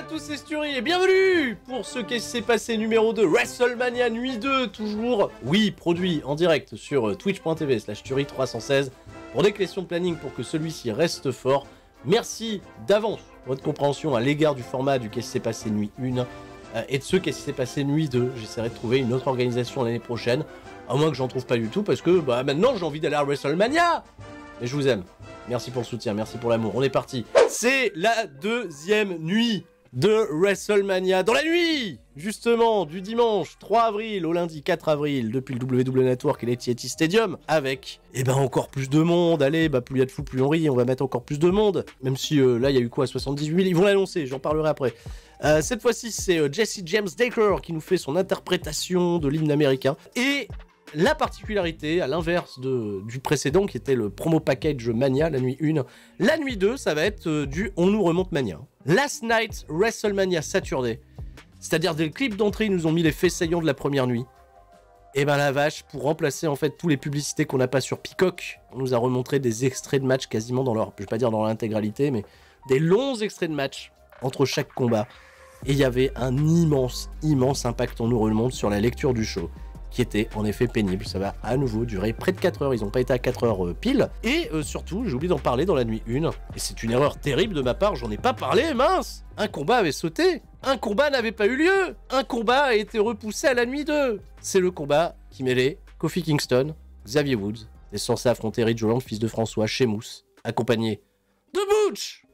à tous, c'est Sturi et bienvenue pour ce qui s'est passé numéro 2, WrestleMania Nuit 2, toujours, oui, produit en direct sur twitch.tv/Sturi316 pour des questions de planning pour que celui-ci reste fort. Merci d'avance pour votre compréhension à l'égard du format du Qu'est-ce qui s'est passé Nuit 1 et de ce Qu'est-ce qui s'est passé Nuit 2. J'essaierai de trouver une autre organisation l'année prochaine, à moins que j'en trouve pas du tout parce que maintenant j'ai envie d'aller à WrestleMania. Mais je vous aime. Merci pour le soutien, merci pour l'amour. On est parti. C'est la deuxième nuit de WrestleMania. Dans la nuit, justement, du dimanche 3 avril au lundi 4 avril, depuis le WWE Network et l'Etihad Stadium, avec, encore plus de monde. Allez, plus il y a de fous, plus on rit. On va mettre encore plus de monde. Même si, là, il y a eu quoi, 78 000. Ils vont l'annoncer, j'en parlerai après. Cette fois-ci, c'est Jesse James Daker qui nous fait son interprétation de l'hymne américain. Et la particularité, à l'inverse du précédent, qui était le promo package Mania, la nuit 1, la nuit 2, ça va être du On nous remonte Mania. Last Night WrestleMania Saturday, c'est-à-dire dès le clip d'entrée, ils nous ont mis les faits saillants de la première nuit. Et la vache, pour remplacer en fait tous les publicités qu'on n'a pas sur Peacock, on nous a remontré des extraits de match quasiment dans leur, je vais pas dire dans l'intégralité, mais des longs extraits de match entre chaque combat. Et il y avait un immense impact On nous remonte sur la lecture du show, qui était en effet pénible. Ça va à nouveau durer près de 4 heures, ils n'ont pas été à 4 heures pile. Et surtout, j'ai oublié d'en parler dans la nuit 1, et c'est une erreur terrible de ma part, j'en ai pas parlé, mince. Un combat avait sauté, un combat n'avait pas eu lieu, un combat a été repoussé à la nuit 2. C'est le combat qui mêlait Kofi Kingston, Xavier Woods, et censé affronter Ridge Holland, fils de François, Sheamus, accompagné de Butch.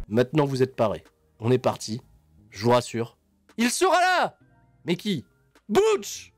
Maintenant vous êtes parés, on est parti, je vous rassure, il sera là. Mais qui? Butch.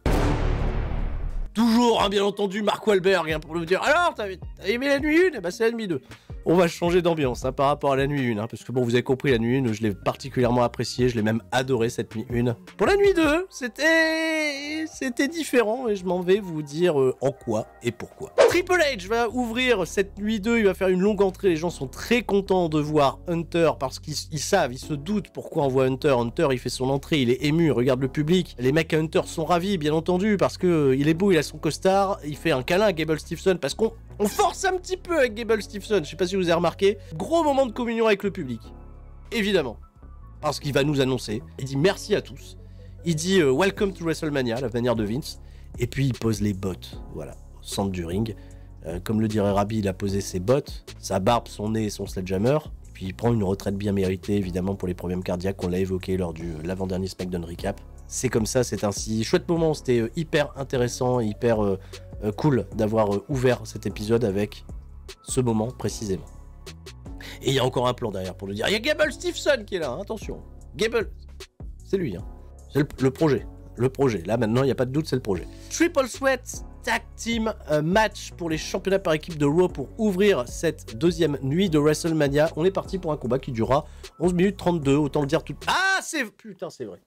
Toujours, bien entendu, Mark Wahlberg, pour nous dire, alors, t'as aimé la nuit 1? C'est la nuit 2. On va changer d'ambiance par rapport à la nuit 1, parce que bon, vous avez compris, la nuit 1, je l'ai particulièrement appréciée, je l'ai même adoré cette nuit 1. Pour la nuit 2, c'était différent, et je m'en vais vous dire en quoi et pourquoi. Triple H va ouvrir cette nuit 2, il va faire une longue entrée, les gens sont très contents de voir Hunter, parce qu'ils savent, ils se doutent pourquoi on voit Hunter. Hunter, il fait son entrée, il est ému, regarde le public, les mecs à Hunter sont ravis, bien entendu, parce que il est beau, il a son costard, il fait un câlin à Gable Steveson, parce qu'on force un petit peu avec Gable Steveson, je sais pas si vous avez remarqué, gros moment de communion avec le public, évidemment, parce qu'il va nous annoncer, il dit merci à tous, il dit welcome to WrestleMania, la manière de Vince, et puis il pose les bottes, voilà, au centre du ring, comme le dirait Rabbi, il a posé ses bottes, sa barbe, son nez et son sledgehammer, et puis il prend une retraite bien méritée, évidemment, pour les problèmes cardiaques qu'on l'a évoqué lors de l'avant-dernier SmackDown Recap. C'est comme ça, c'est ainsi. Chouette moment, c'était hyper intéressant, hyper cool d'avoir ouvert cet épisode avec ce moment précisément. Et il y a encore un plan derrière pour le dire. Il y a Gable Steveson qui est là, hein, attention. Gable, c'est lui, hein. C'est le projet. Le projet. Là maintenant, il n'y a pas de doute, c'est le projet. Triple Threat Tag Team match pour les championnats par équipe de Raw pour ouvrir cette deuxième nuit de WrestleMania. On est parti pour un combat qui durera 11 minutes 32, autant le dire tout. Ah, putain, c'est vrai.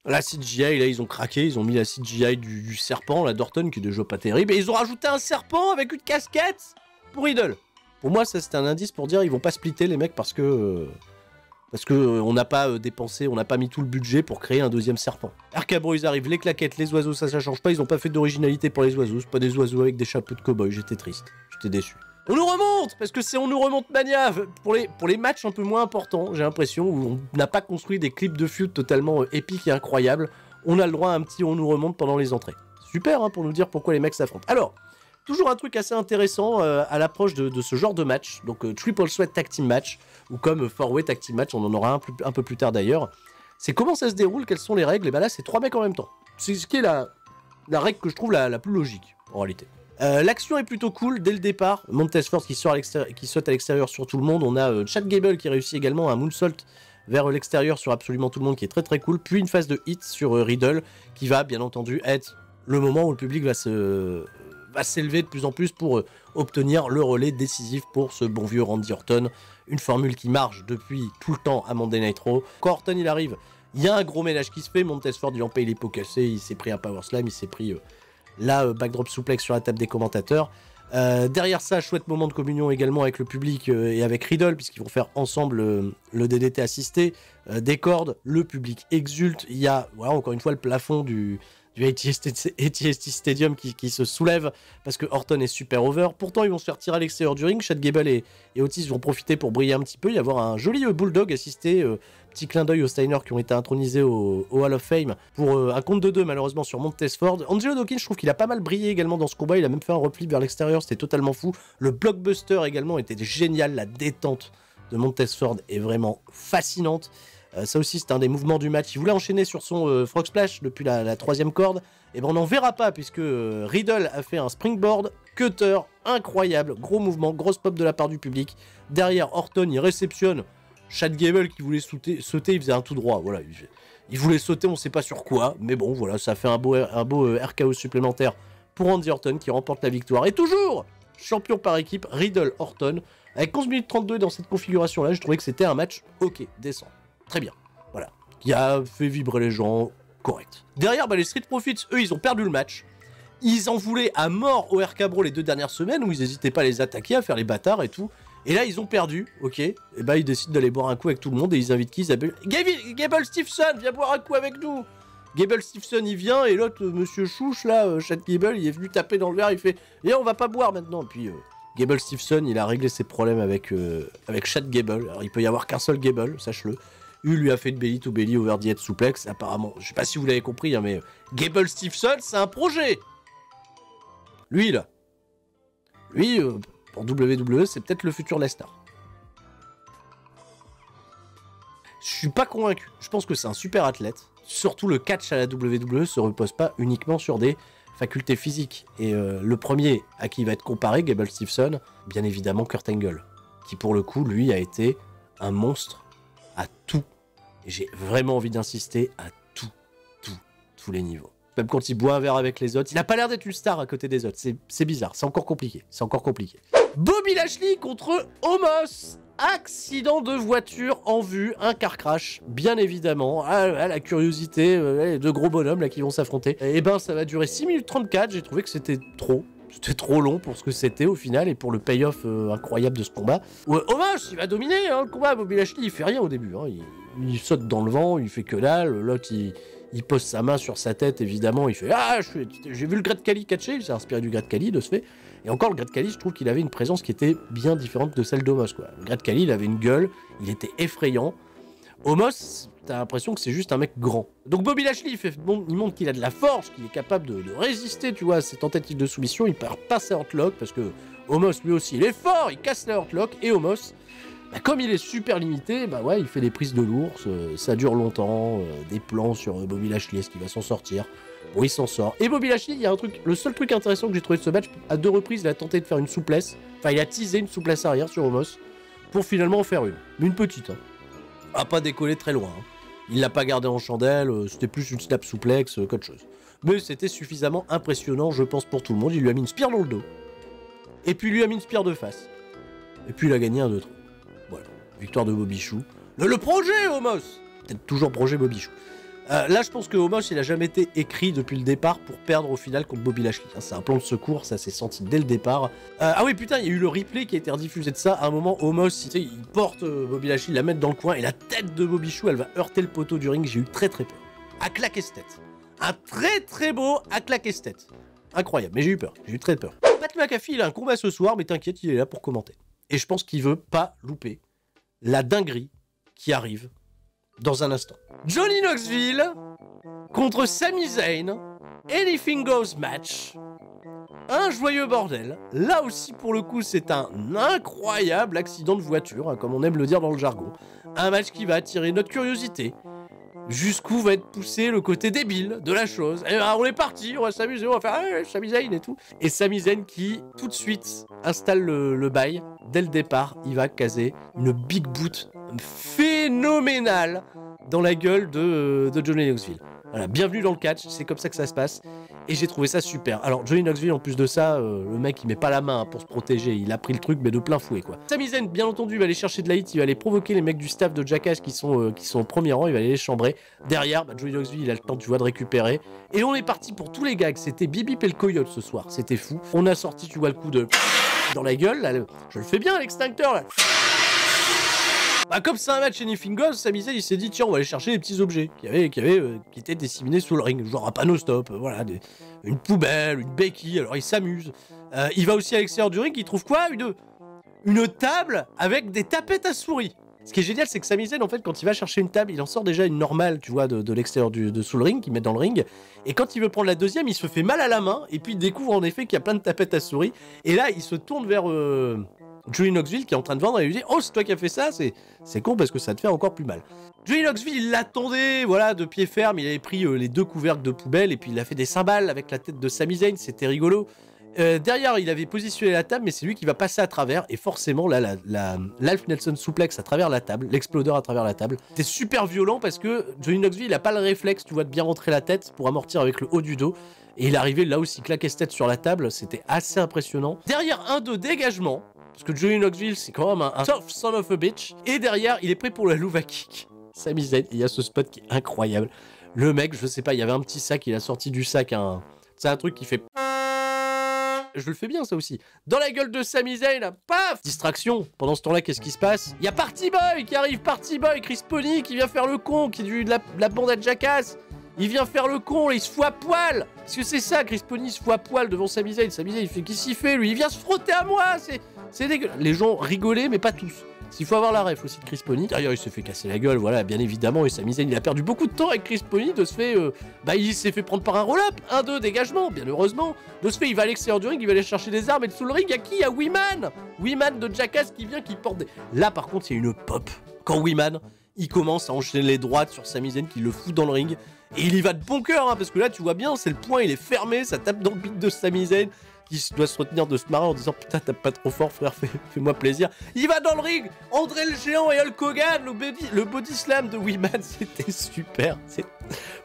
La CGI, là, ils ont craqué, ils ont mis la CGI du serpent, la Dorton, qui est déjà pas terrible, et ils ont rajouté un serpent avec une casquette pour Idol. Pour moi, ça, c'était un indice pour dire ils vont pas splitter, les mecs, parce que on n'a pas dépensé, on n'a pas mis tout le budget pour créer un deuxième serpent. Arcabro, ils arrivent, les claquettes, les oiseaux, ça change pas, ils ont pas fait d'originalité pour les oiseaux, c'est pas des oiseaux avec des chapeaux de cow-boy, j'étais triste, j'étais déçu. On nous remonte, parce que c'est On nous remonte Mania, pour les matchs un peu moins importants, j'ai l'impression, où on n'a pas construit des clips de feud totalement épiques et incroyables, on a le droit à un petit On nous remonte pendant les entrées. Super, hein, pour nous dire pourquoi les mecs s'affrontent. Alors, toujours un truc assez intéressant à l'approche de ce genre de match, donc Triple Threat Tag Team Match, ou comme 4-Way Tag Team Match, on en aura un peu plus tard d'ailleurs, c'est comment ça se déroule, quelles sont les règles, et là c'est 3 mecs en même temps. C'est ce qui est la règle que je trouve la plus logique, en réalité. L'action est plutôt cool dès le départ. Montez Ford qui saute à l'extérieur sur tout le monde. On a Chad Gable qui réussit également un moonsault vers l'extérieur sur absolument tout le monde qui est très très cool. Puis une phase de hit sur Riddle qui va bien entendu être le moment où le public va s'élever de plus en plus pour obtenir le relais décisif pour ce bon vieux Randy Orton. Une formule qui marche depuis tout le temps à Monday Night Raw. Quand Orton il arrive, il y a un gros ménage qui se fait. Montez Ford il en paye les pots cassés. Il s'est pris un power slam, il s'est pris la backdrop suplex sur la table des commentateurs. Derrière ça, chouette moment de communion également avec le public et avec Riddle, puisqu'ils vont faire ensemble le DDT assisté, des cordes, le public exulte, il y a, voilà, encore une fois, le plafond du AT&T Stadium qui se soulève parce que Orton est super over. Pourtant, ils vont se faire tirer à l'extérieur du ring. Chad Gable et Otis vont profiter pour briller un petit peu. Il y avoir un joli bulldog assisté. Petit clin d'œil aux Steiner qui ont été intronisés au Hall of Fame pour un compte de 2 malheureusement sur Montez-Ford. Angelo Dawkins, je trouve qu'il a pas mal brillé également dans ce combat. Il a même fait un repli vers l'extérieur. C'était totalement fou. Le blockbuster également était génial. La détente de Montez-Ford est vraiment fascinante. Ça aussi, c'est un des mouvements du match. Il voulait enchaîner sur son Frog Splash depuis la 3e corde. Et ben on n'en verra pas puisque Riddle a fait un springboard, cutter, incroyable, gros mouvement, grosse pop de la part du public. Derrière, Orton, il réceptionne Chad Gable qui voulait sauter, il faisait un tout droit. Voilà, il voulait sauter, on sait pas sur quoi. Mais bon, voilà, ça fait un beau RKO supplémentaire pour Randy Orton qui remporte la victoire. Et toujours, champion par équipe, Riddle-Orton. Avec 11 minutes 32 dans cette configuration-là, je trouvais que c'était un match ok, décent. Très bien, voilà. Qui a fait vibrer les gens, correct. Derrière, les Street Profits, eux, ils ont perdu le match. Ils en voulaient à mort au RK Bro les 2 dernières semaines, où ils n'hésitaient pas à les attaquer, à faire les bâtards et tout. Et là, ils ont perdu, ok. Et ils décident d'aller boire un coup avec tout le monde, et ils invitent qui? Gable Stevenson, viens boire un coup avec nous. Gable Stevenson, il vient, et l'autre, monsieur Chouche, là, Chad Gable, il est venu taper dans le verre, il fait « Et on va pas boire maintenant !» Puis Gable Stevenson, il a réglé ses problèmes avec Chad Gable. Alors, il peut y avoir qu'un seul Gable, sache-le. Lui a fait une belly to belly over the head suplex, apparemment. Je sais pas si vous l'avez compris, hein, mais Gable Stevenson, c'est un projet. Lui, là. Lui, pour WWE, c'est peut-être le futur Lesnar. Je suis pas convaincu. Je pense que c'est un super athlète. Surtout le catch à la WWE se repose pas uniquement sur des facultés physiques. Et le premier à qui il va être comparé, Gable Stevenson, bien évidemment Kurt Angle. Qui pour le coup, lui, a été un monstre à tout. Et j'ai vraiment envie d'insister à tous les niveaux. Même quand il boit un verre avec les autres, il n'a pas l'air d'être une star à côté des autres. C'est bizarre, c'est encore compliqué. Bobby Lashley contre Omos. Accident de voiture en vue, un car crash, bien évidemment. La curiosité, les 2 gros bonhommes là qui vont s'affronter. Et ben ça va durer 6 minutes 34, j'ai trouvé que c'était trop. C'était trop long pour ce que c'était au final et pour le payoff incroyable de ce combat. Omos, il va dominer le combat. Bobby Lashley, il fait rien au début. Hein. Il saute dans le vent, il fait que dalle. L'autre, il pose sa main sur sa tête, évidemment. Il fait « Ah, j'ai vu le Great Khali catcher », il s'est inspiré du Great Khali de ce fait. Et encore, le Great Khali, je trouve qu'il avait une présence qui était bien différente de celle d'Omos, quoi. Le Great Khali, il avait une gueule, il était effrayant. Omos, t'as l'impression que c'est juste un mec grand. Donc Bobby Lashley, il montre qu'il a de la force, qu'il est capable de résister, tu vois, à ses tentatives de soumission. Il perd pas sa hurtlock, parce que Omos, lui aussi, il est fort, il casse la hurtlock. Et Omos, comme il est super limité, ouais, il fait des prises de l'ours, ça dure longtemps, des plans sur Bobby Lashley, est-ce qu'il va s'en sortir? Bon, il s'en sort. Et Bobby Lashley, il y a un truc, le seul truc intéressant que j'ai trouvé de ce match, à 2 reprises, il a tenté de faire une souplesse, enfin, il a teasé une souplesse arrière sur Omos, pour finalement en faire une. Mais une petite, hein. A pas décollé très loin, hein. Il l'a pas gardé en chandelle, c'était plus une snap souplex qu'autre chose. Mais c'était suffisamment impressionnant, je pense, pour tout le monde. Il lui a mis une spire dans le dos. Et puis il lui a mis une spire de face. Et puis il a gagné un 2-3. Voilà, victoire de Bobby Chou. Le projet, Omos! Peut-être toujours projet Bobby Chou. Là, je pense que Omos, il a jamais été écrit depuis le départ pour perdre au final contre Bobby Lashley. C'est un plan de secours, ça s'est senti dès le départ. Ah oui, putain, il y a eu le replay qui a été rediffusé de ça. À un moment, Omos, il porte Bobby Lashley, il la met dans le coin, et la tête de Bobby Chou, elle va heurter le poteau du ring. J'ai eu très peur. À claquer cette tête. Un très beau à claquer cette tête. Incroyable, mais j'ai eu peur. J'ai eu très peur. Pat McAfee, il a un combat ce soir, mais t'inquiète, il est là pour commenter. Et je pense qu'il veut pas louper la dinguerie qui arrive dans un instant. Johnny Knoxville contre Sami Zayn. Anything Goes match. Un joyeux bordel. Là aussi, pour le coup, c'est un incroyable accident de voiture, hein, comme on aime le dire dans le jargon. Un match qui va attirer notre curiosité. Jusqu'où va être poussé le côté débile de la chose. Et ben, on est parti, on va s'amuser, on va faire Sami Zayn et tout. Et Sami Zayn qui, tout de suite, installe le bail. Dès le départ, il va caser une big boot phénoménale dans la gueule de Johnny Knoxville. Voilà, bienvenue dans le catch, c'est comme ça que ça se passe. Et j'ai trouvé ça super. Alors, Johnny Knoxville, en plus de ça, le mec, il met pas la main pour se protéger. Il a pris le truc, mais de plein fouet, quoi. Sami Zayn, bien entendu, il va aller chercher de la hit. Il va aller provoquer les mecs du staff de Jackass qui sont au premier rang. Il va aller les chambrer. Derrière, Johnny Knoxville, il a le temps, tu vois, de récupérer. Et on est parti pour tous les gags. C'était Bibi et le Coyote ce soir. C'était fou. On a sorti, tu vois, le coup de... dans la gueule. Là, je le fais bien, l'extincteur, là. Bah comme c'est un match Anything Goes, Sami Zayn il s'est dit tiens on va aller chercher des petits objets qui étaient disséminés sous le ring, genre un panneau stop, voilà, une poubelle, une béquille, alors il s'amuse. Il va aussi à l'extérieur du ring, il trouve quoi? Une table avec des tapettes à souris. Ce qui est génial, c'est que Sami Zayn, en fait, quand il va chercher une table, il en sort déjà une normale, tu vois, de l'extérieur de sous le ring, qu'il met dans le ring. Et quand il veut prendre la deuxième, il se fait mal à la main, et puis il découvre en effet qu'il y a plein de tapettes à souris. Et là, il se tourne vers Johnny Knoxville qui est en train de vendre et il lui dit oh c'est toi qui as fait ça, c'est con parce que ça te fait encore plus mal. Johnny Knoxville il l'attendait voilà de pied ferme, il avait pris les 2 couvercles de poubelle et puis il a fait des cymbales avec la tête de Sami Zayn, c'était rigolo. Derrière il avait positionné la table mais c'est lui qui va passer à travers et forcément là l'Alf Nelson souplex à travers la table, l'explodeur à travers la table. C'était super violent parce que Johnny Knoxville il a pas le réflexe tu vois de bien rentrer la tête pour amortir avec le haut du dos et il arrivait là aussi claquer sa tête sur la table, c'était assez impressionnant. Derrière un de dégagement parce que Johnny Knoxville c'est quand même un tough son of a bitch et derrière il est prêt pour la Louva Kick. Sami Zayn, il y a ce spot qui est incroyable. Le mec je sais pas, il y avait un petit sac, il a sorti du sac c'est un truc qui fait je le fais bien ça aussi. Dans la gueule de Sami Zayn, paf! Distraction. Pendant ce temps-là, qu'est-ce qui se passe? Il y a Party Boy qui arrive, Party Boy, Chris Pony qui vient faire le con, qui est de la bande à Jackass. Il vient faire le con, il se fout à poil. Parce que c'est ça, Chris Pony se fout à poil devant Sami Zayn. Sami Zayn, il fait qu'est-ce qu'il fait lui? Il vient se frotter à moi, c'est dégueulasse. Les gens rigolaient, mais pas tous. S'il faut avoir la ref aussi de Chris Pony. D'ailleurs, il se fait casser la gueule, voilà, bien évidemment. Et Sami Zayn, il a perdu beaucoup de temps avec Chris Pony. De ce fait, il s'est fait prendre par un roll-up. 1-2, dégagement, bien heureusement. De ce fait, il va à l'extérieur du ring, il va aller chercher des armes. Et sous le ring, il y a qui? Il y a Weeman. Weeman de Jackass qui vient, qui porte des... Là, par contre, il y a une pop. Quand Weeman, il commence à enchaîner les droites sur Sami Zayn, qui le fout dans le ring. Et il y va de bon cœur, hein, parce que là, tu vois bien, c'est le point, il est fermé. Ça tape dans le beat de Sami Zayn. Qui doit se retenir de se marrer en disant putain tape pas trop fort frère, fais-moi plaisir. Il va dans le ring, André le Géant et Hulk Hogan, le body slam de Weeman, c'était super.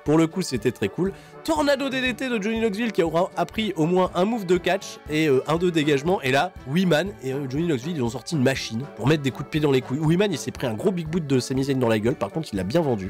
Pour le coup c'était très cool. Tornado DDT de Johnny Knoxville qui aura appris au moins un move de catch et un de dégagement. Et là, Weeman et Johnny Knoxville ils ont sorti une machine pour mettre des coups de pied dans les couilles. Weeman il s'est pris un gros big boot de Sami Zayn dans la gueule, par contre il l'a bien vendu.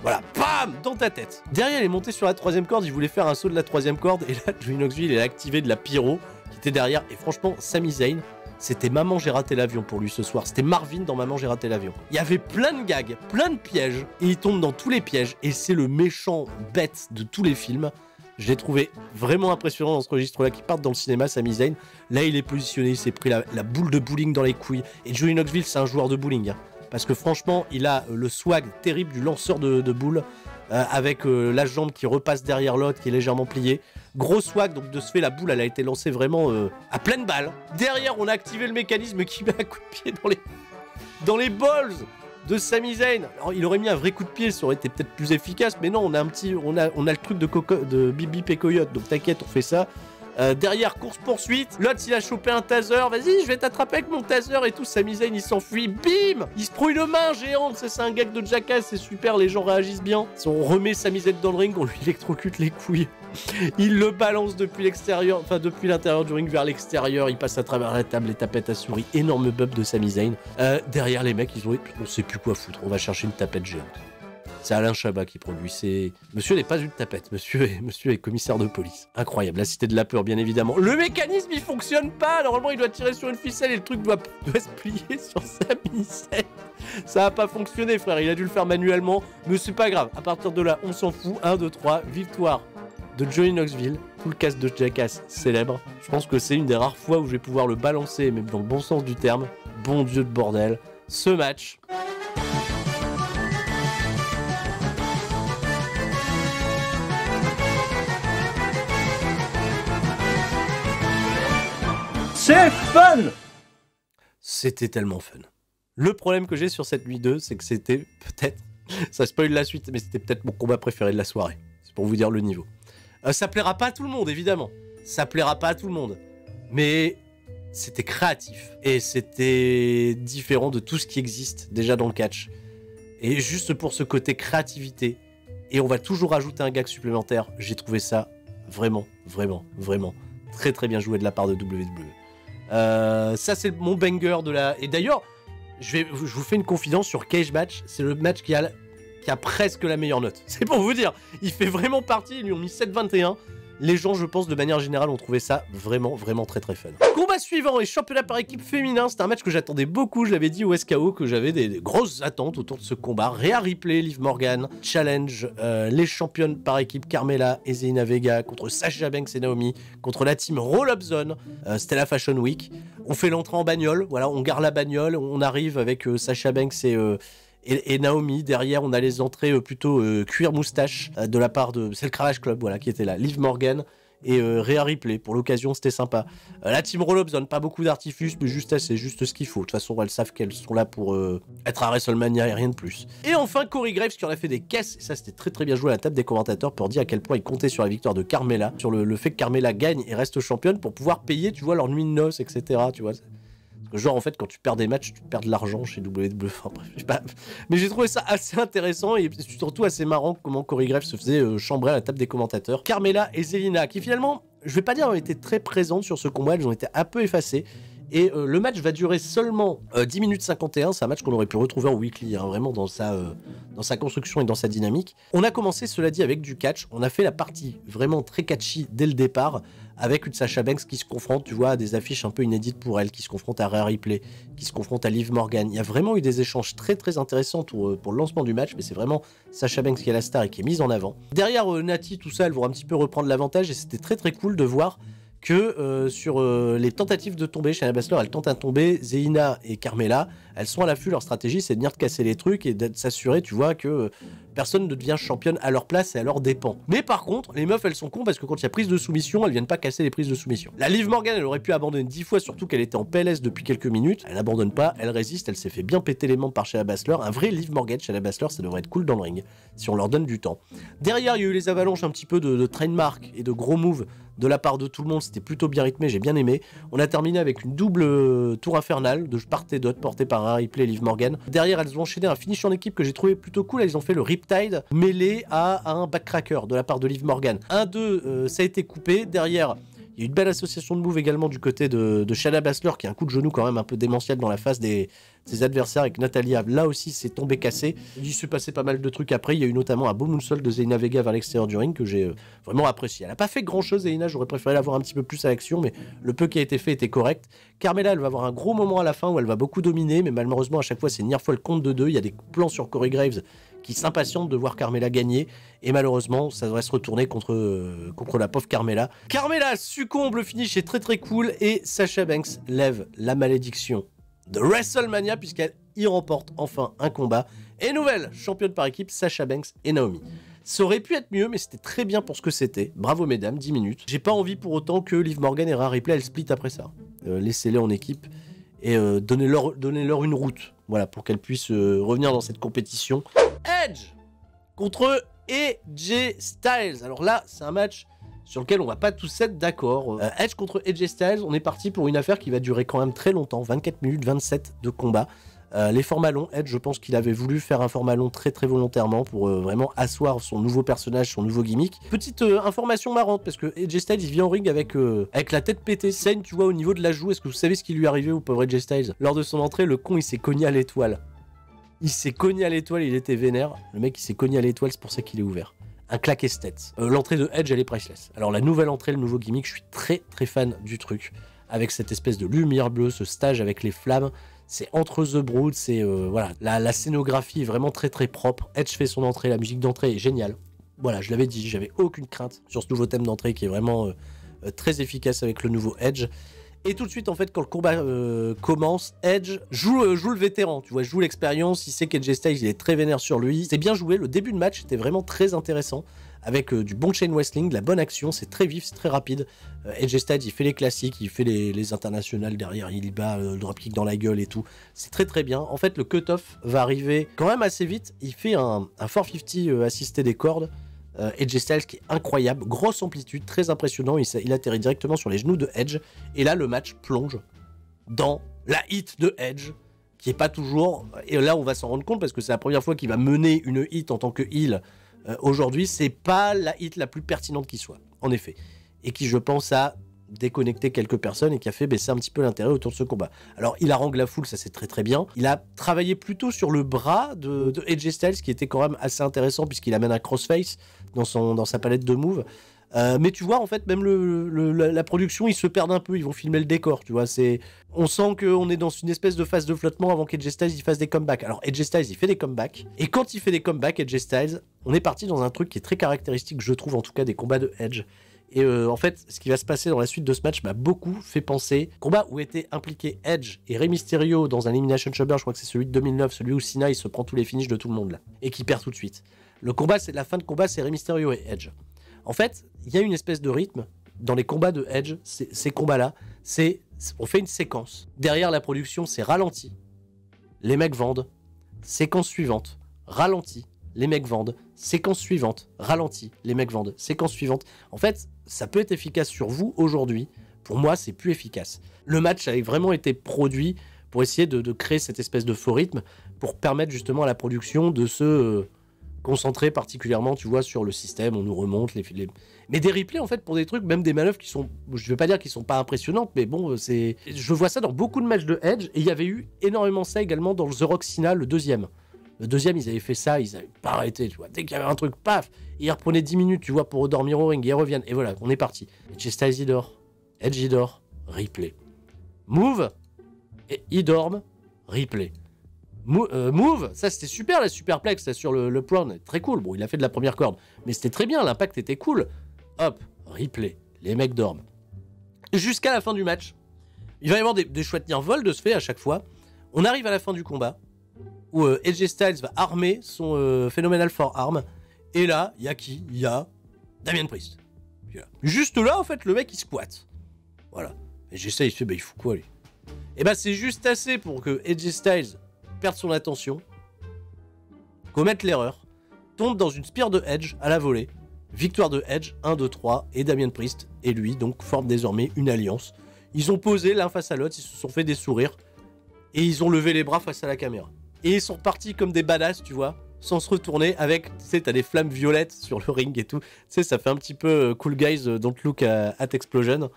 Voilà, bam, dans ta tête. Derrière, il est monté sur la 3ème corde, il voulait faire un saut de la 3ème corde, et là, Johnny Knoxville, il a activé de la pyro, qui était derrière, et franchement, Sami Zayn, c'était Maman, j'ai raté l'avion pour lui ce soir, c'était Marvin dans Maman, j'ai raté l'avion. Il y avait plein de gags, plein de pièges, et il tombe dans tous les pièges, et c'est le méchant bête de tous les films. Je l'ai trouvé vraiment impressionnant dans ce registre-là, qui part dans le cinéma, Sami Zayn. Là, il est positionné, il s'est pris la boule de bowling dans les couilles, et Johnny Knoxville, c'est un joueur de bowling, hein. Parce que franchement, il a le swag terrible du lanceur de boules, avec la jambe qui repasse derrière l'autre, qui est légèrement pliée. Gros swag, donc de ce fait, la boule, elle a été lancée vraiment à pleine balle. Derrière, on a activé le mécanisme qui met un coup de pied dans les balls de Sami Zayn. Alors, il aurait mis un vrai coup de pied, ça aurait été peut-être plus efficace, mais non, on a le truc de Bip Bip et Coyote, donc t'inquiète, on fait ça. Derrière, course-poursuite. L'autre, il a chopé un taser. Vas-y, je vais t'attraper avec mon taser et tout. Sami Zayn, il s'enfuit. Bim! Il se prend une main géante. C'est un gag de Jackass. C'est super, les gens réagissent bien. Si on remet Sami Zayn dans le ring, on lui électrocute les couilles. Il le balance depuis l'extérieur, enfin depuis l'intérieur du ring vers l'extérieur. Il passe à travers la table, les tapettes à souris. Énorme bub de Sami Zayn. Derrière, les mecs, ils ont dit, on sait plus quoi foutre. On va chercher une tapette géante. C'est Alain Chabat qui produit. Monsieur n'est pas une tapette. Monsieur est commissaire de police. Incroyable. La cité de la peur, bien évidemment. Le mécanisme, il fonctionne pas. Normalement, il doit tirer sur une ficelle et le truc doit se plier sur Sami Zayn. Ça a pas fonctionné, frère. Il a dû le faire manuellement. Mais c'est pas grave. À partir de là, on s'en fout. 1, 2, 3. Victoire de Johnny Knoxville. Tout le cast de Jackass célèbre. Je pense que c'est une des rares fois où je vais pouvoir le balancer, mais dans le bon sens du terme. Bon Dieu de bordel. Ce match... C'est fun! C'était tellement fun. Le problème que j'ai sur cette nuit 2, c'est que c'était peut-être... Ça spoil la suite, mais c'était peut-être mon combat préféré de la soirée. C'est pour vous dire le niveau. Ça plaira pas à tout le monde, évidemment. Ça plaira pas à tout le monde. Mais c'était créatif. Et c'était différent de tout ce qui existe déjà dans le catch. Et juste pour ce côté créativité, et on va toujours ajouter un gag supplémentaire, j'ai trouvé ça vraiment, vraiment, vraiment très très bien joué de la part de WWE. Ça c'est mon banger de la... Et d'ailleurs, je vous fais une confidence sur Cage Match, c'est le match qui a presque la meilleure note. C'est pour vous dire, il fait vraiment partie, ils lui ont mis 7,21. Les gens, je pense, de manière générale, ont trouvé ça vraiment, vraiment très très fun. Combat suivant et championnat par équipe féminin. C'était un match que j'attendais beaucoup. Je l'avais dit au SKO que j'avais des grosses attentes autour de ce combat. Rhea Ripley, Liv Morgan, challenge les championnes par équipe Carmella et Zelina Vega contre Sasha Banks et Naomi, contre la team Roll Up Zone. C'était la Fashion Week. On fait l'entrée en bagnole. Voilà, on gare la bagnole. On arrive avec Sasha Banks et Naomi. Derrière, on a les entrées plutôt cuir moustache de la part de... C'est le Crash Club, voilà, qui était là. Liv Morgan et Rhea Ripley. Pour l'occasion, c'était sympa. La team Roll-Up Zone, pas beaucoup d'artifices, mais juste assez, juste ce qu'il faut. De toute façon, elles savent qu'elles sont là pour être à WrestleMania et rien de plus. Et enfin, Corey Graves qui en a fait des caisses. Et ça, c'était très très bien joué à la table des commentateurs pour dire à quel point ils comptaient sur la victoire de Carmella, sur le fait que Carmella gagne et reste championne pour pouvoir payer, tu vois, leur nuit de noces, etc. Tu vois. Genre, en fait, quand tu perds des matchs, tu perds de l'argent chez WWE. Enfin, bref, mais j'ai trouvé ça assez intéressant et surtout assez marrant comment Corey Graves se faisait chambrer à la table des commentateurs. Carmella et Zelina, qui finalement, je vais pas dire ont été très présentes sur ce combat, elles ont été un peu effacées. Et le match va durer seulement 10 minutes 51, c'est un match qu'on aurait pu retrouver en weekly, hein, vraiment dans sa construction et dans sa dynamique. On a commencé, cela dit, avec du catch, on a fait la partie vraiment très catchy dès le départ, avec une Sasha Banks qui se confronte, tu vois, à des affiches un peu inédites pour elle, qui se confronte à Rhea Ripley, qui se confronte à Liv Morgan. Il y a vraiment eu des échanges très très intéressants pour le lancement du match, mais c'est vraiment Sasha Banks qui est la star et qui est mise en avant. Derrière Nati, tout ça, elles vont un petit peu reprendre l'avantage, et c'était très très cool de voir que sur les tentatives de tomber, Shayna Baszler, elle tente un tomber, Zelina et Carmella, elles sont à l'affût, leur stratégie c'est de venir de casser les trucs et de s'assurer, tu vois, que personne ne devient championne à leur place et à leur dépens. Mais par contre, les meufs elles sont cons parce que quand il y a prise de soumission, elles viennent pas casser les prises de soumission. La Liv Morgan, elle aurait pu abandonner 10 fois, surtout qu'elle était en PLS depuis quelques minutes, elle n'abandonne pas, elle résiste, elle s'est fait bien péter les membres par Shayna Baszler, un vrai Liv Morgan, Shayna Baszler, ça devrait être cool dans le ring, si on leur donne du temps. Derrière, il y a eu les avalanches un petit peu de trademark et de gros moves de la part de tout le monde, c'était plutôt bien rythmé, j'ai bien aimé. On a terminé avec une double tour infernale de part et d'autre portée par Rhea Ripley et Liv Morgan. Derrière, elles ont enchaîné un finish en équipe que j'ai trouvé plutôt cool, elles ont fait le Riptide mêlé à un backcracker de la part de Liv Morgan. Un d'eux, ça a été coupé, derrière... Il y a eu une belle association de moves également du côté de Shayna Baszler qui a un coup de genou quand même un peu démentiel dans la face des adversaires avec Natalya. Là aussi, c'est tombé cassé. Il s'est passé pas mal de trucs après. Il y a eu notamment un beau moonsault de Zelina Vega vers l'extérieur du ring que j'ai vraiment apprécié. Elle n'a pas fait grand chose, Zelina. J'aurais préféré la voir un petit peu plus à l'action, mais le peu qui a été fait était correct. Carmella, elle va avoir un gros moment à la fin où elle va beaucoup dominer, mais malheureusement, à chaque fois, c'est near fall compte de 2. Il y a des plans sur Corey Graves qui s'impatiente de voir Carmella gagner, et malheureusement ça devrait se retourner contre la pauvre Carmella. Carmella succombe, le finish est très très cool, et Sasha Banks lève la malédiction de WrestleMania puisqu'elle y remporte enfin un combat, et nouvelle championne par équipe, Sasha Banks et Naomi. Ça aurait pu être mieux, mais c'était très bien pour ce que c'était. Bravo mesdames, 10 minutes. J'ai pas envie pour autant que Liv Morgan et Rhea Ripley elles split après ça. Laissez-les en équipe et donnez-leur une route, voilà, pour qu'elles puissent revenir dans cette compétition. Edge contre AJ Styles. Alors là, c'est un match sur lequel on va pas tous être d'accord. Edge contre AJ Styles, on est parti pour une affaire qui va durer quand même très longtemps, 24 minutes 27 de combat. Les formats longs, Edge, je pense qu'il avait voulu faire un format long très très volontairement pour vraiment asseoir son nouveau personnage, son nouveau gimmick. Petite information marrante, parce que AJ Styles il vient en ring avec la tête pétée, saigne, tu vois, au niveau de la joue. Est-ce que vous savez ce qui lui est arrivé au pauvre AJ Styles? Lors de son entrée, le con il s'est cogné à l'étoile. Il s'est cogné à l'étoile, il était vénère. Le mec il s'est cogné à l'étoile, c'est pour ça qu'il est ouvert. Un claquet tête. L'entrée de Edge elle est priceless. Alors la nouvelle entrée, le nouveau gimmick, je suis très très fan du truc. Avec cette espèce de lumière bleue, ce stage avec les flammes. C'est entre The Brood, c'est voilà, la scénographie est vraiment très très propre. Edge fait son entrée, la musique d'entrée est géniale. Voilà, je l'avais dit, j'avais aucune crainte sur ce nouveau thème d'entrée qui est vraiment très efficace avec le nouveau Edge. Et tout de suite, en fait, quand le combat commence, Edge joue le vétéran, tu vois, joue l'expérience, il sait qu'AJ Styles, il est très vénère sur lui. C'est bien joué, le début de match était vraiment très intéressant, avec du bon chain wrestling, de la bonne action, c'est très vif, c'est très rapide. AJ Styles, il fait les classiques, il fait les internationales derrière, il y bat le dropkick dans la gueule et tout. C'est très très bien. En fait, le cut-off va arriver quand même assez vite. Il fait un 450 assisté des cordes. AJ Styles qui est incroyable, grosse amplitude, très impressionnant, il atterrit directement sur les genoux de Edge, et là le match plonge dans la hit de Edge, qui est pas toujours, et là on va s'en rendre compte parce que c'est la première fois qu'il va mener une hit en tant que heel aujourd'hui, c'est pas la hit la plus pertinente qui soit, en effet, et qui je pense a déconnecté quelques personnes et qui a fait baisser un petit peu l'intérêt autour de ce combat. Alors il harangue la foule, ça c'est très très bien. Il a travaillé plutôt sur le bras de AJ Styles qui était quand même assez intéressant puisqu'il amène un crossface dans sa palette de moves. Mais tu vois, en fait, même la production, ils se perdent un peu, ils vont filmer le décor, tu vois. On sent qu'on est dans une espèce de phase de flottement avant qu'AJ Styles il fasse des comebacks. Alors AJ Styles, il fait des comebacks, et quand il fait des comebacks, AJ Styles, on est parti dans un truc qui est très caractéristique, je trouve, en tout cas, des combats de Edge. Et en fait, ce qui va se passer dans la suite de ce match m'a beaucoup fait penser. Combat où étaient impliqués Edge et Rey Mysterio dans un Elimination Chamber, je crois que c'est celui de 2009, celui où Cena il se prend tous les finishes de tout le monde là, et qui perd tout de suite. Le combat, c'est la fin de combat, c'est Rey Mysterio et Edge. En fait, il y a une espèce de rythme dans les combats de Edge, ces combats-là, on fait une séquence. Derrière la production, c'est ralenti. Les mecs vendent. Séquence suivante, ralenti. Les mecs vendent, séquence suivante, ralenti, les mecs vendent, séquence suivante. En fait, ça peut être efficace sur vous aujourd'hui. Pour moi, c'est plus efficace. Le match avait vraiment été produit pour essayer de créer cette espèce de faux rythme, pour permettre justement à la production de se concentrer particulièrement, tu vois, sur le système. On nous remonte mais des replays, en fait, pour des trucs, même des manœuvres qui sont, je vais pas dire qu'ils sont pas impressionnantes, mais bon, je vois ça dans beaucoup de matchs de Edge, et il y avait eu énormément ça également dans le The Rock Cena, le deuxième. Le deuxième, ils avaient fait ça, ils avaient pas arrêté, tu vois. Dès qu'il y avait un truc, paf, ils reprenaient 10 minutes, tu vois, pour dormir au ring, et ils reviennent. Et voilà, on est parti. Edge Styles, il dort. Edge, il dort. Replay. Move, et il dorme. Replay. Move, ça c'était super, la superplex là, sur le prone, très cool. Bon, il a fait de la première corde, mais c'était très bien, l'impact était cool. Hop, replay. Les mecs dorment. Jusqu'à la fin du match. Il va y avoir des chouettes vol de ce fait à chaque fois. On arrive à la fin du combat, où AJ Styles va armer son Phenomenal Forearm. Et là, il y a qui? Il y a Damien Priest. Juste là, en fait, le mec, il squatte. Voilà. Et j'essaie, il se fait, bah, il fout quoi, lui? Et bah, c'est juste assez pour que AJ Styles perde son attention, commette l'erreur, tombe dans une spear de Edge à la volée. Victoire de Edge, 1, 2, 3. Et Damien Priest et lui, donc, forment désormais une alliance. Ils ont posé l'un face à l'autre, ils se sont fait des sourires. Et ils ont levé les bras face à la caméra. Et ils sont repartis comme des badass, tu vois, sans se retourner, avec, tu sais, t'as des flammes violettes sur le ring et tout. Tu sais, ça fait un petit peu cool guys, don't look at explosion.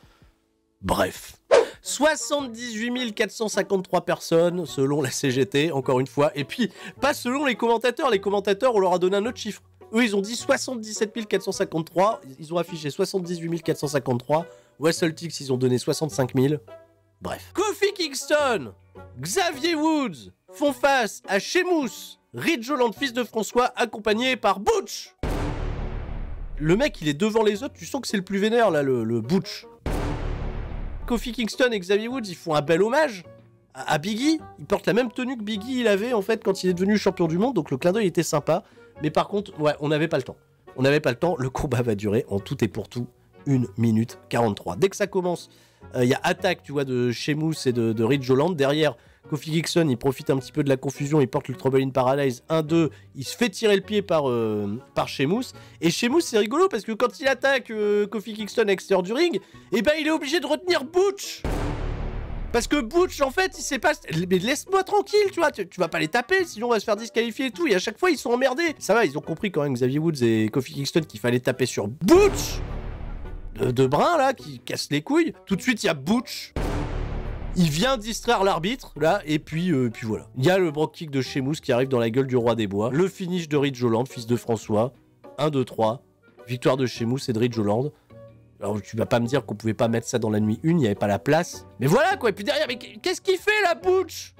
Bref. 78 453 personnes, selon la CGT, encore une fois. Et puis, pas selon les commentateurs. Les commentateurs, on leur a donné un autre chiffre. Eux, ils ont dit 77 453. Ils ont affiché 78 453. WrestleTix, ils ont donné 65 000. Bref. Kofi Kingston, Xavier Woods font face à Sheamus, Ridge Holland, fils de François, accompagné par Butch. Le mec, il est devant les autres, tu sens que c'est le plus vénère, là, le Butch. Kofi Kingston et Xavier Woods, ils font un bel hommage à Biggie. Ils portent la même tenue que Biggie, il avait, en fait, quand il est devenu champion du monde, donc le clin d'œil était sympa. Mais par contre, ouais, on n'avait pas le temps. On n'avait pas le temps, le combat va durer en tout et pour tout 1 minute 43. Dès que ça commence, il y a attaque, tu vois, de Sheamus et de Ridge Holland. Derrière, Kofi Kingston, il profite un petit peu de la confusion, il porte le Trouble in Paradise 1-2, il se fait tirer le pied par Sheamus. Et Sheamus, c'est rigolo parce que quand il attaque Kofi Kingston à l'extérieur du ring, et ben il est obligé de retenir Butch. Parce que Butch, en fait, il sait pas... Mais laisse-moi tranquille, tu vois, tu vas pas les taper, sinon on va se faire disqualifier et tout. Et à chaque fois, ils sont emmerdés. Ça va, ils ont compris quand même, Xavier Woods et Kofi Kingston, qu'il fallait taper sur Butch de Brun, là, qui casse les couilles. Tout de suite, il y a Butch. Il vient distraire l'arbitre, là, et puis voilà. Il y a le Brock Kick de Sheamus qui arrive dans la gueule du roi des bois. Le finish de Ridge Holland, fils de François. 1, 2, 3. Victoire de Sheamus et de Ridge Holland. Alors, tu vas pas me dire qu'on pouvait pas mettre ça dans la nuit 1, il n'y avait pas la place. Mais voilà, quoi. Et puis derrière, mais qu'est-ce qu'il fait, la Butch?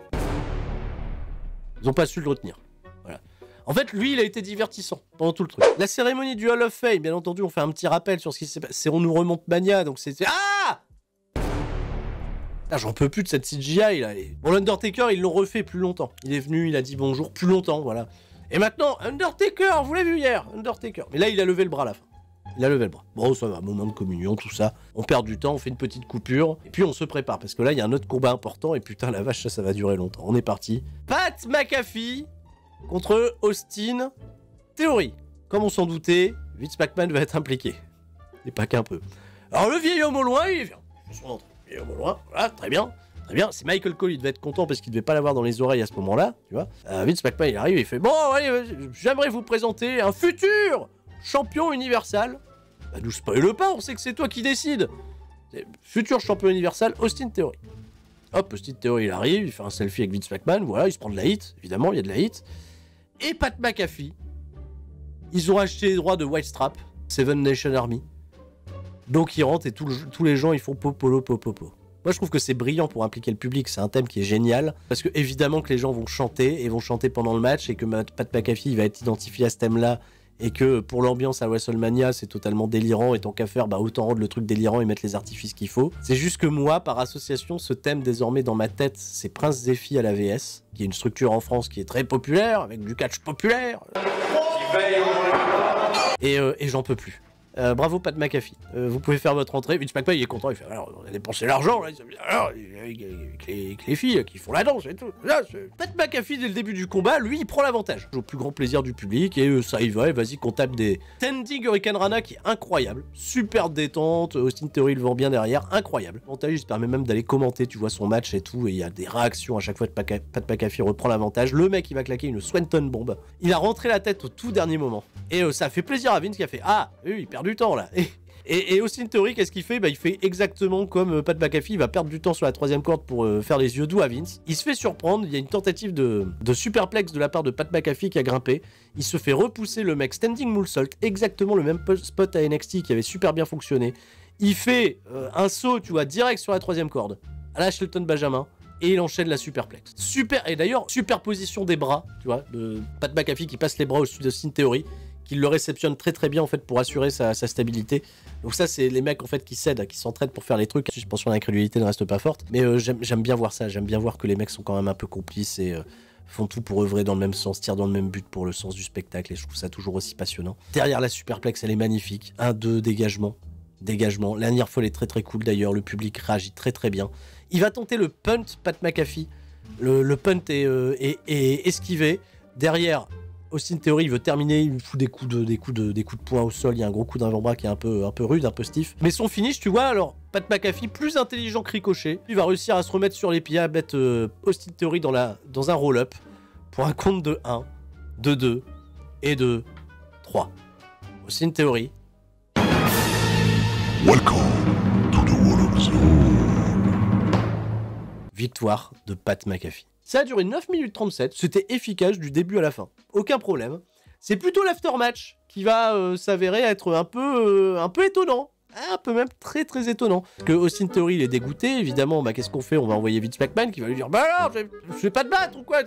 Ils ont pas su le retenir. Voilà. En fait, lui, il a été divertissant pendant tout le truc. La cérémonie du Hall of Fame, bien entendu, on fait un petit rappel sur ce qui s'est passé. On nous remonte Mania, donc c'est... Ah! Ah, j'en peux plus de cette CGI, là. Bon, l'Undertaker, ils l'ont refait plus longtemps. Il est venu, il a dit bonjour plus longtemps, voilà. Et maintenant, Undertaker, vous l'avez vu hier, Undertaker. Mais là, il a levé le bras à la fin. Il a levé le bras. Bon, ça va, un moment de communion, tout ça. On perd du temps, on fait une petite coupure. Et puis on se prépare, parce que là, il y a un autre combat important. Et putain, la vache, ça va durer longtemps. On est parti. Pat McAfee contre Austin Theory. Comme on s'en doutait, Vince McMahon va être impliqué. Et pas qu'un peu. Alors le vieil homme au loin, il vient. Le vieil homme au loin, voilà, très bien. Très bien, c'est Michael Cole, il devait être content parce qu'il devait pas l'avoir dans les oreilles à ce moment-là, tu vois. Vince McMahon, il arrive et il fait « Bon, allez, j'aimerais vous présenter un futur champion universal. » Bah nous spoil pas, on sait que c'est toi qui décides. Futur champion universal, Austin Theory. Hop, Austin Theory, il arrive, il fait un selfie avec Vince McMahon, voilà, il se prend de la hit, évidemment, il y a de la hit. Et Pat McAfee, ils ont acheté les droits de White Strap, Seven Nation Army. Donc il rentre et tous les gens ils font popolo popopo. Moi je trouve que c'est brillant pour impliquer le public, c'est un thème qui est génial, parce que évidemment que les gens vont chanter, et vont chanter pendant le match, et que Pat McAfee il va être identifié à ce thème-là, et que pour l'ambiance à WrestleMania c'est totalement délirant, et tant qu'à faire, bah autant rendre le truc délirant et mettre les artifices qu'il faut. C'est juste que moi, par association, ce thème désormais dans ma tête, c'est Prince Zephy à la VS, qui est une structure en France qui est très populaire, avec du catch populaire. Et j'en peux plus. Bravo Pat McAfee. Vous pouvez faire votre entrée. Vince McMahon il est content, il fait alors on a dépensé l'argent là, avec les filles qui font la danse et tout. Là, Pat McAfee dès le début du combat, lui il prend l'avantage. Au plus grand plaisir du public et ça y va, et vas-y qu'on tape des Standing Hurricane Rana qui est incroyable, super détente, Austin Theory le vend bien derrière, incroyable. L'avantage il se permet même d'aller commenter, tu vois son match et tout, et il y a des réactions à chaque fois de Pat McAfee reprend l'avantage. Le mec il va claquer une Swanton bombe. Il a rentré la tête au tout dernier moment. Et ça fait plaisir à Vince qui a fait ah oui il perd du temps là. Et Austin Theory, qu'est-ce qu'il fait? Bah, il fait exactement comme Pat McAfee, il va perdre du temps sur la troisième corde pour faire les yeux doux à Vince. Il se fait surprendre, il y a une tentative de superplex de la part de Pat McAfee qui a grimpé. Il se fait repousser le mec standing moonsault, exactement le même spot à NXT qui avait super bien fonctionné. Il fait un saut, tu vois, direct sur la troisième corde, à la Shelton Benjamin. Et il enchaîne la superplex. Super, et d'ailleurs, superposition des bras, tu vois, de Pat McAfee qui passe les bras au-dessus d'Austin Theory, qui le réceptionne très très bien en fait pour assurer sa stabilité. Donc ça c'est les mecs en fait qui s'aident, qui s'entraident pour faire les trucs. La suspension d'incrédulité ne reste pas forte, mais j'aime bien voir ça, j'aime bien voir que les mecs sont quand même un peu complices et font tout pour œuvrer dans le même sens, tirent dans le même but pour le sens du spectacle, et je trouve ça toujours aussi passionnant. Derrière la superplex elle est magnifique, 1-2, dégagement. La near fall est très très cool d'ailleurs, le public réagit très très bien. Il va tenter le punt Pat McAfee, le punt est esquivé. Derrière, Austin Theory il veut terminer, il fout des coups de poing au sol, il y a un gros coup d'avant-bras qui est un peu rude, un peu stiff. Mais son finish, tu vois, alors Pat McAfee, plus intelligent que Ricochet, il va réussir à se remettre sur les pieds, à mettre Austin Theory dans un roll-up pour un compte de 1, de 2 et de 3. Austin Theory. Welcome to the Warlords. Victoire de Pat McAfee. Ça a duré 9 minutes 37, c'était efficace du début à la fin. Aucun problème. C'est plutôt l'aftermatch qui va s'avérer être un peu étonnant. Un peu même très très étonnant. Parce que Austin Theory il est dégoûté, évidemment, bah qu'est-ce qu'on fait? On va envoyer Vince McMahon qui va lui dire bah alors, je vais pas te battre ou quoi?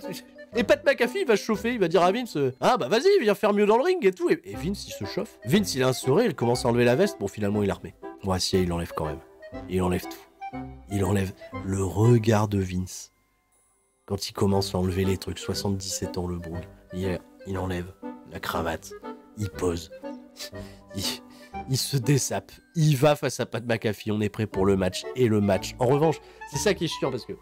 Et Pat McAfee il va se chauffer, il va dire à Vince ah bah vas-y, viens faire mieux dans le ring et tout. Et Vince il se chauffe. Vince il a un sourire, il commence à enlever la veste, bon finalement il la remet. Bon si, il enlève quand même. Il enlève tout. Il enlève le regard de Vince. Quand il commence à enlever les trucs, 77 ans le brouille, il enlève la cravate, il pose, il se dessape, il va face à Pat McAfee, on est prêt pour le match, et le match. En revanche, c'est ça qui est chiant parce que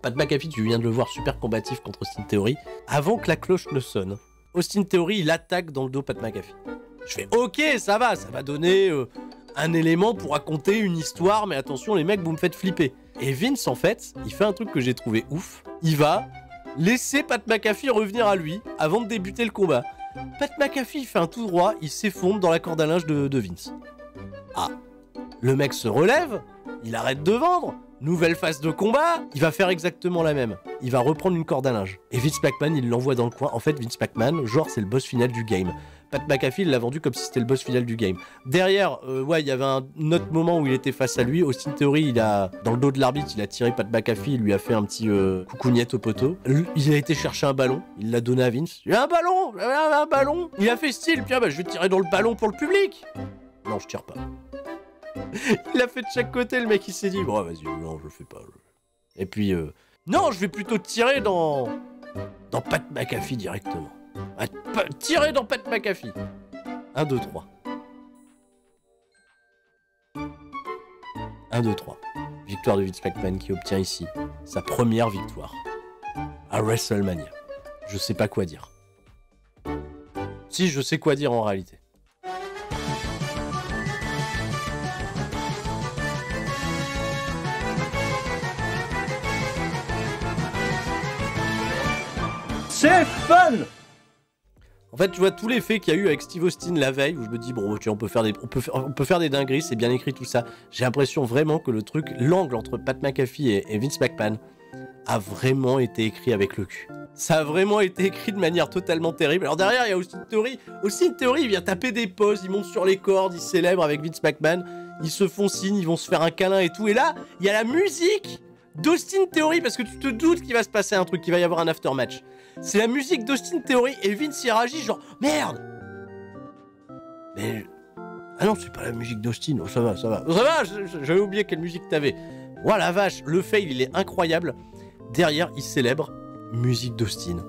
Pat McAfee, tu viens de le voir super combatif contre Austin Theory, avant que la cloche ne sonne, Austin Theory, il attaque dans le dos Pat McAfee. Je fais ok, ça va donner un élément pour raconter une histoire, mais attention les mecs, vous me faites flipper. Et Vince, en fait, il fait un truc que j'ai trouvé ouf. Il va laisser Pat McAfee revenir à lui avant de débuter le combat. Pat McAfee, il fait un tout droit, il s'effondre dans la corde à linge de Vince. Ah, le mec se relève, il arrête de vendre, nouvelle phase de combat, il va faire exactement la même. Il va reprendre une corde à linge. Et Vince McMahon, il l'envoie dans le coin. En fait, Vince McMahon, genre, c'est le boss final du game. Pat McAfee, il l'a vendu comme si c'était le boss final du game. Derrière, ouais, il y avait un autre moment où il était face à lui. Austin Theory, dans le dos de l'arbitre, il a tiré Pat McAfee, il lui a fait un petit coucougnette au poteau. Il a été chercher un ballon, il l'a donné à Vince. Il y a un ballon. Il a fait style, puis bah, je vais tirer dans le ballon pour le public. Non, je tire pas. Il a fait de chaque côté, le mec, il s'est dit, bon, vas-y, non, je le fais pas. Et puis, non, je vais plutôt tirer dans Pat McAfee directement. Tirer dans Pat McAfee. 1, 2, 3. 1, 2, 3. Victoire de Vince McMahon qui obtient ici sa première victoire à WrestleMania. Je sais pas quoi dire. Si, je sais quoi dire en réalité. C'est fun! En fait, tu vois tous les faits qu'il y a eu avec Steve Austin la veille, où je me dis, bon, tu vois, on peut faire des dingueries, c'est bien écrit tout ça. J'ai l'impression vraiment que l'angle entre Pat McAfee et Vince McMahon a vraiment été écrit avec le cul. Ça a vraiment été écrit de manière totalement terrible. Alors derrière, il y a Austin Theory. Austin Theory, il vient taper des poses, il monte sur les cordes, il célèbre avec Vince McMahon. Ils se font signe, ils vont se faire un câlin et tout. Et là, il y a la musique d'Austin Theory, parce que tu te doutes qu'il va se passer un truc, qu'il va y avoir un aftermatch. C'est la musique d'Austin Theory et Vince y réagit genre « Merde !» Mais... Ah non, c'est pas la musique d'Austin. Oh, ça va, ça va. Ça va, j'avais oublié quelle musique t'avais. Ouah la vache, le fail, il est incroyable. Derrière, il célèbre musique d'Austin.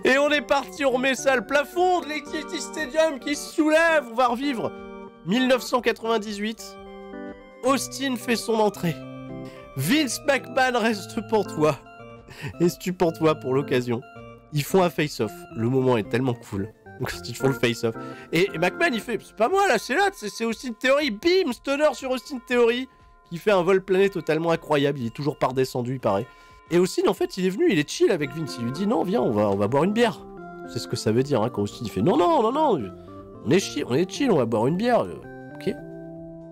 Et on est parti, on remet ça, le plafond de l'Etihad Stadium qui se soulève, on va revivre. 1998, Austin fait son entrée. Vince McMahon reste pour toi. Et stupend-toi pour l'occasion. Ils font un face-off. Le moment est tellement cool. Donc ils font le face-off. Et McMahon il fait, c'est pas moi là, c'est Austin Theory. Bim, stunner sur Austin Theory. Qui fait un vol plané totalement incroyable. Il est toujours pas redescendu, il paraît. Et Austin, en fait, il est venu, il est chill avec Vince. Il lui dit, non, viens, on va boire une bière. C'est ce que ça veut dire, hein, quand Austin il fait, non, on est chill, on va boire une bière. Ok.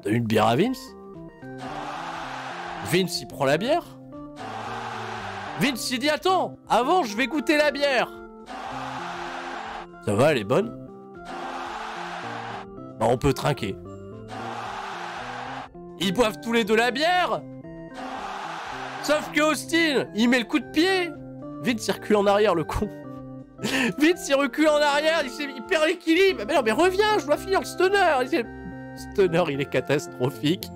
T'as eu une bière à Vince? Vince, il prend la bière. Vince, il dit, attends, avant, je vais goûter la bière. Ça va, elle est bonne? Bah, on peut trinquer. Ils boivent tous les deux la bière. Sauf que Austin, il met le coup de pied. Vince, il recule en arrière, le con. Vince, il recule en arrière, il perd l'équilibre. Mais non, mais reviens, je dois finir le stunner. Stunner, il est catastrophique.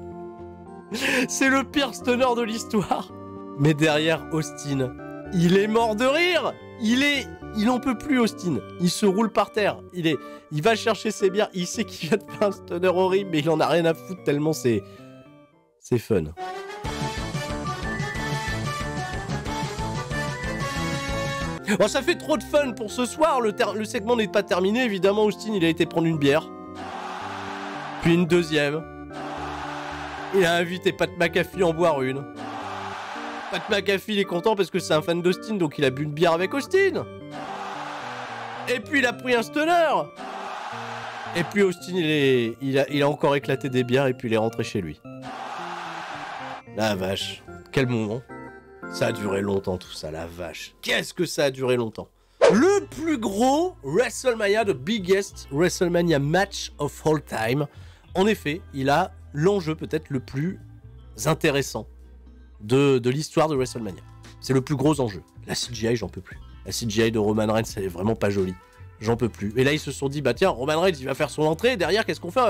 C'est le pire stunner de l'histoire. Mais derrière, Austin, il est mort de rire. Il en peut plus, Austin. Il se roule par terre. Il va chercher ses bières. Il sait qu'il vient de faire un stunner horrible, mais il en a rien à foutre tellement c'est fun. Bon, ça fait trop de fun pour ce soir. Le segment n'est pas terminé. Évidemment, Austin, il a été prendre une bière. Puis une deuxième. Il a invité Pat McAfee en boire une. Pat McAfee, il est content parce que c'est un fan d'Austin, donc il a bu une bière avec Austin. Et puis il a pris un stunner. Et puis Austin, il a encore éclaté des bières et puis il est rentré chez lui. La vache. Quel moment. Ça a duré longtemps tout ça, la vache. Qu'est-ce que ça a duré longtemps. Le plus gros WrestleMania, the biggest WrestleMania match of all time. En effet, il a l'enjeu peut-être le plus intéressant de l'histoire de WrestleMania. C'est le plus gros enjeu. La CGI, j'en peux plus. La CGI de Roman Reigns, elle est vraiment pas jolie. J'en peux plus. Et là, ils se sont dit, bah tiens, Roman Reigns, il va faire son entrée. Derrière, qu'est-ce qu'on fait?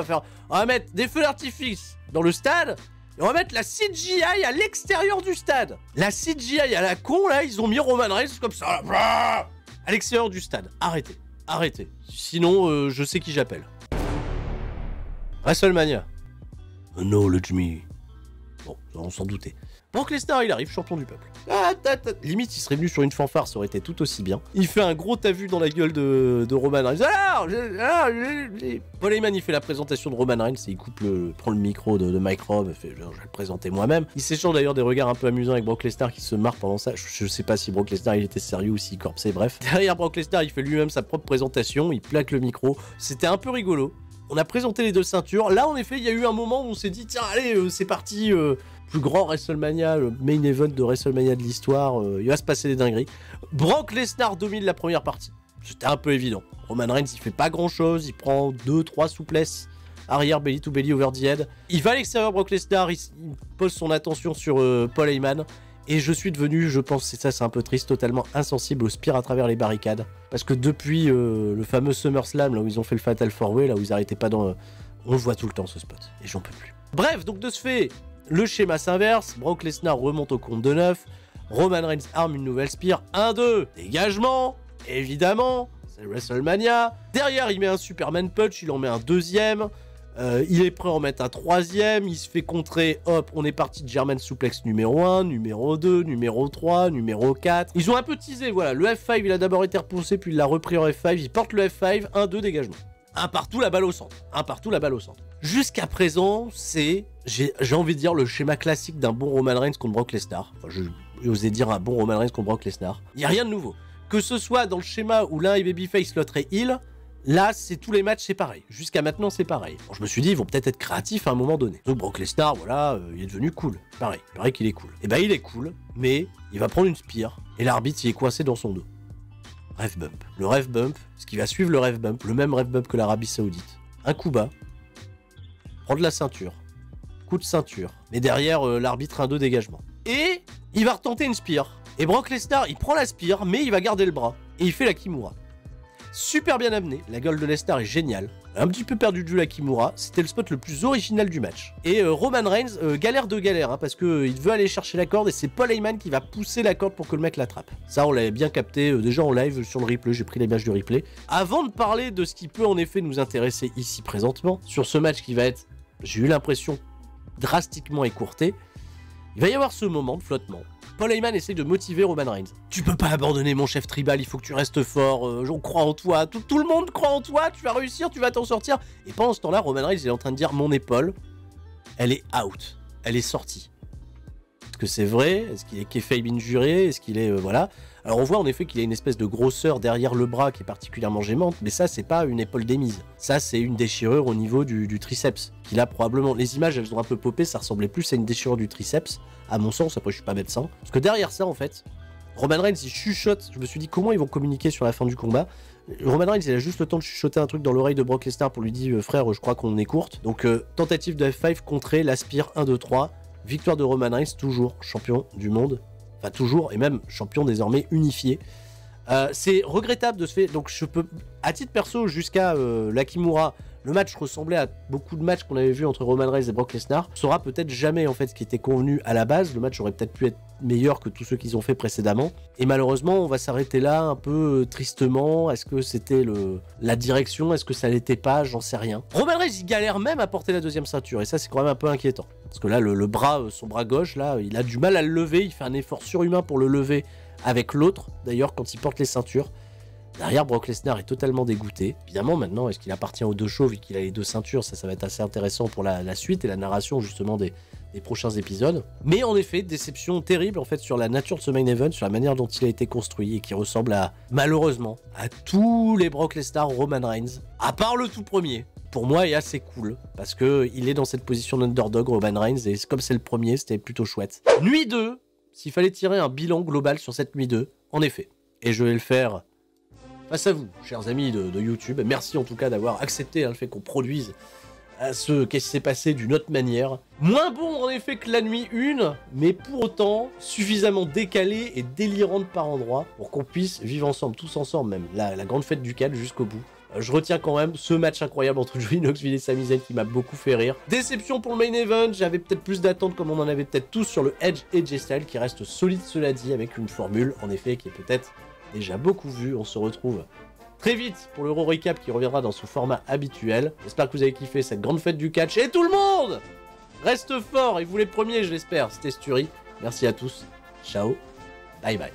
On va mettre des feux d'artifice dans le stade. Et on va mettre la CGI à l'extérieur du stade. La CGI à la con, là, ils ont mis Roman Reigns comme ça, là, à l'extérieur du stade. Arrêtez. Arrêtez. Sinon, je sais qui j'appelle. WrestleMania. Acknowledge me. Bon, on s'en doutait. Brock Lesnar, il arrive, champion du peuple. Limite, il serait venu sur une fanfare, ça aurait été tout aussi bien. Il fait un gros tavu dans la gueule de Roman Reigns. Paul Heyman, il fait la présentation de Roman Reigns et il prend le micro de Mike Robb, fait, je vais le présenter moi-même. Il s'échange d'ailleurs des regards un peu amusants avec Brock Lesnar qui se marre pendant ça. Je sais pas si Brock Lesnar il était sérieux ou s'il corpsait, bref. Derrière Brock Lesnar, il fait lui-même sa propre présentation, il plaque le micro. C'était un peu rigolo. On a présenté les deux ceintures. Là, en effet, il y a eu un moment où on s'est dit, tiens, allez, c'est parti. Plus grand WrestleMania, le main event de WrestleMania de l'histoire, il va se passer des dingueries. Brock Lesnar domine la première partie. C'était un peu évident. Roman Reigns, il fait pas grand chose, il prend 2-3 souplesses arrière, belly to belly over the head. Il va à l'extérieur, Brock Lesnar, il pose son attention sur Paul Heyman. Et je suis devenu, je pense, c'est un peu triste, totalement insensible au spear à travers les barricades. Parce que depuis le fameux SummerSlam, là où ils ont fait le Fatal 4-Way, là où ils arrêtaient pas dans... On le voit tout le temps, ce spot. Et j'en peux plus. Bref, donc de ce fait... Le schéma s'inverse, Brock Lesnar remonte au compte de 9, Roman Reigns arme une nouvelle spear, 1-2, dégagement, évidemment, c'est WrestleMania. Derrière, il met un Superman Punch, il en met un deuxième, il est prêt à en mettre un troisième, il se fait contrer, hop, on est parti de German Suplex numéro 1, numéro 2, numéro 3, numéro 4. Ils ont un peu teasé, voilà, le F5, il a d'abord été repoussé, puis il l'a repris en F5, il porte le F5, 1-2, dégagement. Un partout, la balle au centre. Un partout, la balle au centre. Jusqu'à présent, c'est, j'ai envie de dire, le schéma classique d'un bon Roman Reigns contre Brock Lesnar. Enfin, j'ai osé dire un bon Roman Reigns contre Brock Lesnar. Il n'y a rien de nouveau. Que ce soit dans le schéma où l'un est babyface, l'autre est heel, là, c'est tous les matchs, c'est pareil. Jusqu'à maintenant, c'est pareil. Bon, je me suis dit, ils vont peut-être être créatifs à un moment donné. Donc Brock Lesnar, voilà, il est devenu cool. Pareil, il paraît qu'il est cool. Et ben, il est cool, mais il va prendre une spire, et l'arbitre il est coincé dans son dos. Ref bump. Le ref bump, ce qui va suivre le ref bump, le même ref bump que l'Arabie Saoudite. Un coup bas, prendre la ceinture, coup de ceinture, mais derrière l'arbitre un 2 dégagement. Et il va retenter une spire. Et Brock Lesnar, il prend la spire, mais il va garder le bras. Et il fait la Kimura. Super bien amené, la gueule de Lesnar est géniale. Un petit peu perdu de vue la Kimura, c'était le spot le plus original du match. Et Roman Reigns galère de galère, hein, parce qu'il veut aller chercher la corde et c'est Paul Heyman qui va pousser la corde pour que le mec l'attrape. Ça on l'avait bien capté déjà en live sur le replay, j'ai pris l'image du replay. Avant de parler de ce qui peut en effet nous intéresser ici présentement, sur ce match qui va être, j'ai eu l'impression, drastiquement écourté, il va y avoir ce moment de flottement. Paul Heyman essaye de motiver Roman Reigns. Tu peux pas abandonner mon chef tribal, il faut que tu restes fort, on croit en toi, tout le monde croit en toi, tu vas réussir, tu vas t'en sortir. Et pendant ce temps-là, Roman Reigns il est en train de dire mon épaule, elle est out, elle est sortie. Est-ce que c'est vrai? Est-ce qu'il est kayfabe injuré? Est-ce qu'il est... voilà. Alors on voit en effet qu'il a une espèce de grosseur derrière le bras qui est particulièrement gênante, mais ça c'est pas une épaule démise. Ça c'est une déchirure au niveau du triceps, qu'il a probablement... Les images elles ont un peu popé, ça ressemblait plus à une déchirure du triceps, à mon sens, après je suis pas médecin. Parce que derrière ça en fait, Roman Reigns il chuchote, je me suis dit comment ils vont communiquer sur la fin du combat. Roman Reigns il a juste le temps de chuchoter un truc dans l'oreille de Brock Lesnar pour lui dire frère je crois qu'on est courte. Donc tentative de F5 contrée, l'aspire 1, 2, 3, victoire de Roman Reigns, toujours champion du monde. Enfin toujours, et même champion désormais unifié. C'est regrettable de se faire... Donc je peux, à titre perso, jusqu'à la Kimura, le match ressemblait à beaucoup de matchs qu'on avait vu entre Roman Reigns et Brock Lesnar. Ça sera peut-être jamais en fait ce qui était convenu à la base. Le match aurait peut-être pu être meilleur que tous ceux qu'ils ont fait précédemment. Et malheureusement, on va s'arrêter là un peu tristement. Est-ce que c'était la direction? Est-ce que ça l'était pas? J'en sais rien. Roman Reigns, il galère même à porter la deuxième ceinture. Et ça, c'est quand même un peu inquiétant. Parce que là, le bras, son bras gauche, là, il a du mal à le lever. Il fait un effort surhumain pour le lever avec l'autre, d'ailleurs, quand il porte les ceintures. Derrière, Brock Lesnar est totalement dégoûté. Évidemment, maintenant, est-ce qu'il appartient aux deux shows vu qu'il a les deux ceintures? Ça va être assez intéressant pour la suite et la narration, justement, des prochains épisodes. Mais en effet, déception terrible, en fait, sur la nature de ce main event, sur la manière dont il a été construit et qui ressemble à, malheureusement, à tous les Brock Lesnar, Roman Reigns, à part le tout premier. Pour moi, est assez cool, parce qu'il est dans cette position d'underdog, Roman Reigns, et comme c'est le premier, c'était plutôt chouette. Nuit 2, s'il fallait tirer un bilan global sur cette nuit 2, en effet, et je vais le faire face à vous, chers amis de YouTube. Merci en tout cas d'avoir accepté le fait qu'on produise ce qui s'est passé d'une autre manière. Moins bon en effet que la nuit 1, mais pour autant suffisamment décalé et délirante par endroits pour qu'on puisse vivre ensemble, tous ensemble même, la grande fête du calme jusqu'au bout. Je retiens quand même ce match incroyable entre Johnny Knoxville et Sami Zayn qui m'a beaucoup fait rire. Déception pour le main event, j'avais peut-être plus d'attentes comme on en avait peut-être tous sur le Edge et AJ Styles qui reste solide cela dit avec une formule en effet qui est peut-être déjà beaucoup vue. On se retrouve très vite pour l'Euro Recap qui reviendra dans son format habituel. J'espère que vous avez kiffé cette grande fête du catch et tout le monde reste fort et vous les premiers je l'espère. C'était Sturi, merci à tous, ciao, bye bye.